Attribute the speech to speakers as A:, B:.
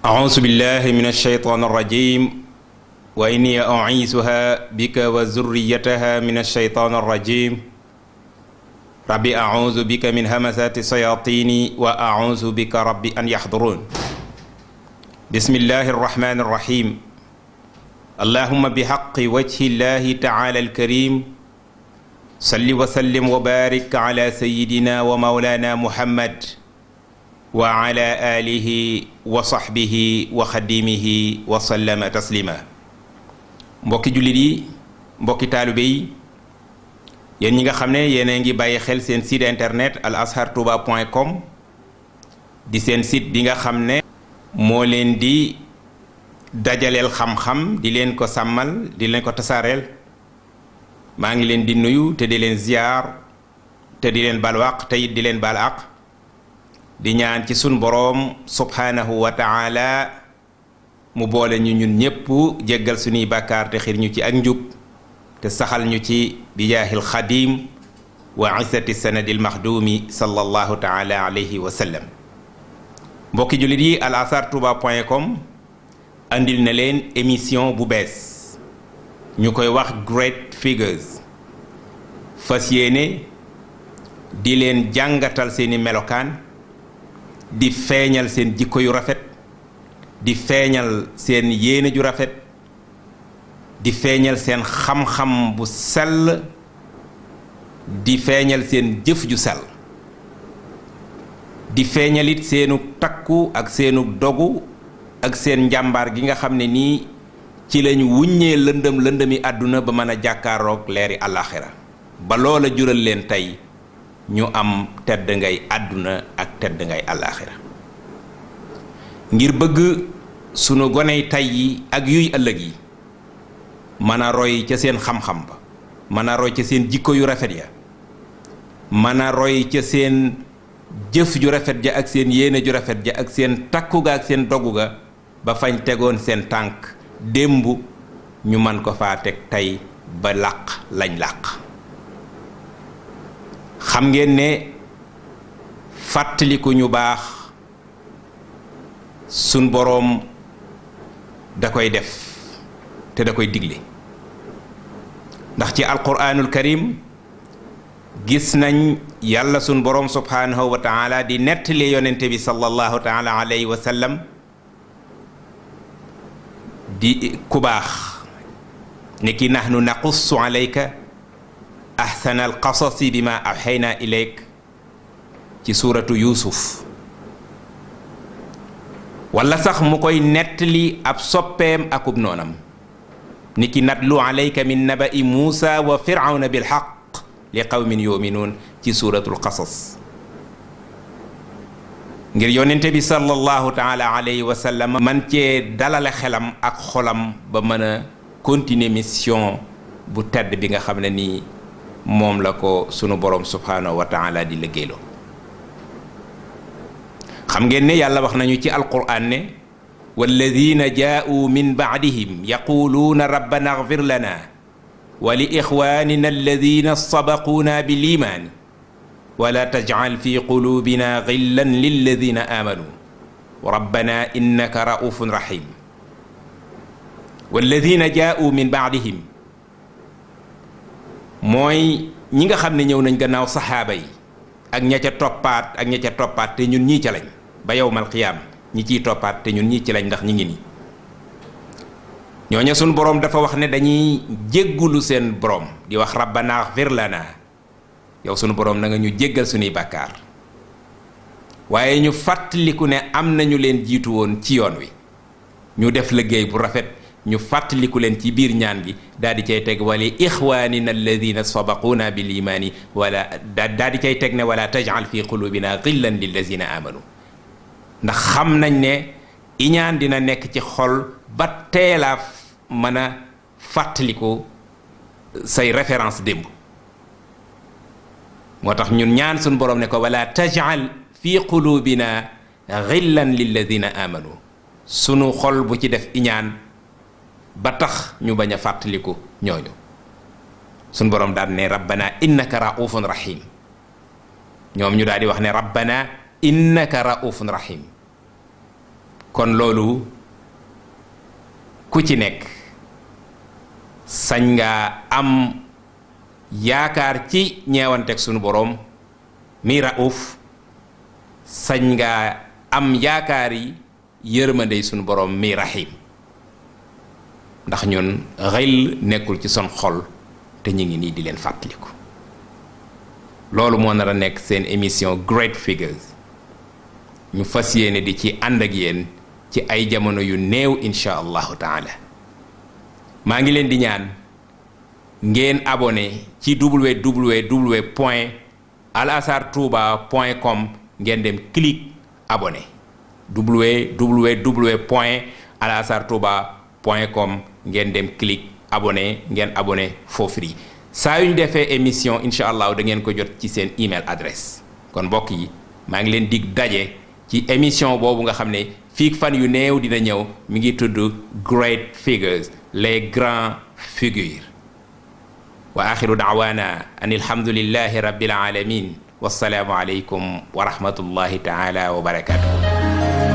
A: أعوذ بالله من الشيطان الرجيم وإني أعيذها بك وذريتها من الشيطان الرجيم ربي أعوذ بك من همزات الشياطين وأعوذ بك ربي أن يحضرون بسم الله الرحمن الرحيم اللهم بحق وجه الله تعالى الكريم صل وسلم وبارك على سيدنا ومولانا محمد وعلى آله وصحبه وخديمه وسلم تسليما mbokki jullit yi mbokki taalibe yi yéen ñi nga xam ne yéen a ngi bàyyi xel seen site internet al-azhartouba.com di seen site bi nga xam ne moo leen di dajaleel xam-xam di leen ko sàmmal di leen ko tasaareel maa ngi leen di nuyu te di leen ziyaar te di leen baal waq te it di leen baal aq di ñaan ci sun boroom subhanahu wa ta'ala mu boole ñu ñun ñépp jéggal suñuy bàkkaar te xir ñu ci ak njub te saxal ñu ci bijaahil xadim wa izzati sanadil maxdumi sallallahu ta'ala alayhi wa sallam mbokki jullit yi al-azhartouba.com andil na leen émission bu bees ñu koy wax Great Figures fas yéene di leen jàngatal seeni melokaan di feeñal seen jikko yu rafet di feeñal seen yéene ju rafet di feeñal seen xam-xam bu sell di feeñal seen jëf ju sell di feeñalit seenu takku ak seenu dogu ak seen njàmbaar gi nga xam ne nii ci lañu wuññee lëndëmi àdduna ba mën a jàkkaaroog leeri àllaaxira ba loola jural leen tey ñu am tedd ngay àdduna ak tedd ngay àllaaxira ngir bëgg sunu goney tay yi ak yuy ëllëg yi mën a roy ca seen xam-xam ba mën a roy ca seen jikko yu rafet ya mën a roy ca seen jëf ju rafet ja ak seen yéene ju rafet ja ak seen takku ga ak seen dogu ga ba fañ tegoon seen tànk démb ñu mën ko faa teg tey ba làq lañ làq xam ngeen ne fàttaliku ñu baax sun boroom da koy def te da koy digle ndax ci alquraanul karim gis nañ yàlla sun boroom subhaanahu wa taala di nettali yonente bi sallallahu taala alayhi wa sallam di ku baax ne ki nahnu naqussu alayka ahsana alqasasi bima awxayna ilayk ci suuratu yuusuf wala sax mu koy nettali ab soppeem akub noonam ni ki natlu alayka min naba'i muusa wa firawna bilxaq li qawmin yuminuun ci suuratul qasas ngir yonente bi sallallahu taala alayhi wa sallam man cee dalale xelam ak xolam ba mën a continuer mission bu tedd bi nga xam ne nii moom la ko sunu borom subhanahu wa taala di liggéeyloo xam ngeen ne yàlla wax nañu ci alquran ne walladina jaa'u min baadihim yaquluuna rabbana agfir lana wa li ixwanina alladina sabaquuna bil iman wala tajcal fi qulubina gillan lilladina amanu rabbana innaka raufun rahim walladina jaa'u min baadihim mooy ñi nga xam ne ñëw nañ gannaaw saxaaba yi ak ña ca toppaat te ñun ñii ca lañ ba yawmal qiyaam ñi ciy toppaat te ñun ñii ci lañ ndax ñi ngi nii ñooña suñ boroom dafa wax ne dañuy jéggulu seen boroom di wax rabbana ighfir lana yow sunu boroom na nga ñu jéggal suñuy bàkkaar waaye ñu fàttaliku ne am nañu leen jiitu woon ci yoon wi ñu def liggéey bu rafet ñu fàttaliku leen ci biir ñaan gi daal di cay teg wali ixwanina alladina sabaquuna bil imaani wala daal di cay teg ne wala tajal fi qulubina gillan lilladina amanu ndax xam nañ ne iñaan dina nekk ci xol ba teelaa mën a fàttaliku say référence démb moo tax ñun ñaan suñ boroom ne ko wala tajal fi qulubina gillan lilladina amanu sunu xol bu ci def iñaan ba tax ñu bañ a fàttaliku ñooñu suñ boroom daal ne rabbana innaka raufun rahim ñoom ñu daal di wax ne rabbana innaka raufun rahim kon loolu ku ci nekk sañ nga am yaakaar ci ñeewanteeg sunu boroom mi rauf, sañ nga am yaakaar yi yërmandey sunu boroom mi rahim, ndax ñun xel nekkul ci son xol te ñu ngi nii di leen fàttaliku. loolu moo nar a nekk seen émission Great Figures, ñu fas yéene di ci ànd ak yéen ci ay jamono yu néew insha allahu taala. maa ngi leen di ñaan ngeen abonné ci www.alazhartouba.com, ngeen dem clic abonné, www.alazhartouba.com, ngeen dem clic abonné, ngeen abonné for free. saa yu ñu defee émission incha allah da ngeen ko jot ci seen email adresse. kon mbokk yi maa ngi leen dig daje ci émission boobu nga xam ne fii fan yu néew dina ñëw, mi ngi tudd Great Figures, les grands figures. wa axiru daawaana an alhamdulillahi rabbil alamin, wassalaamu aleykum wa rahmatullahi taala wa barakatuhu.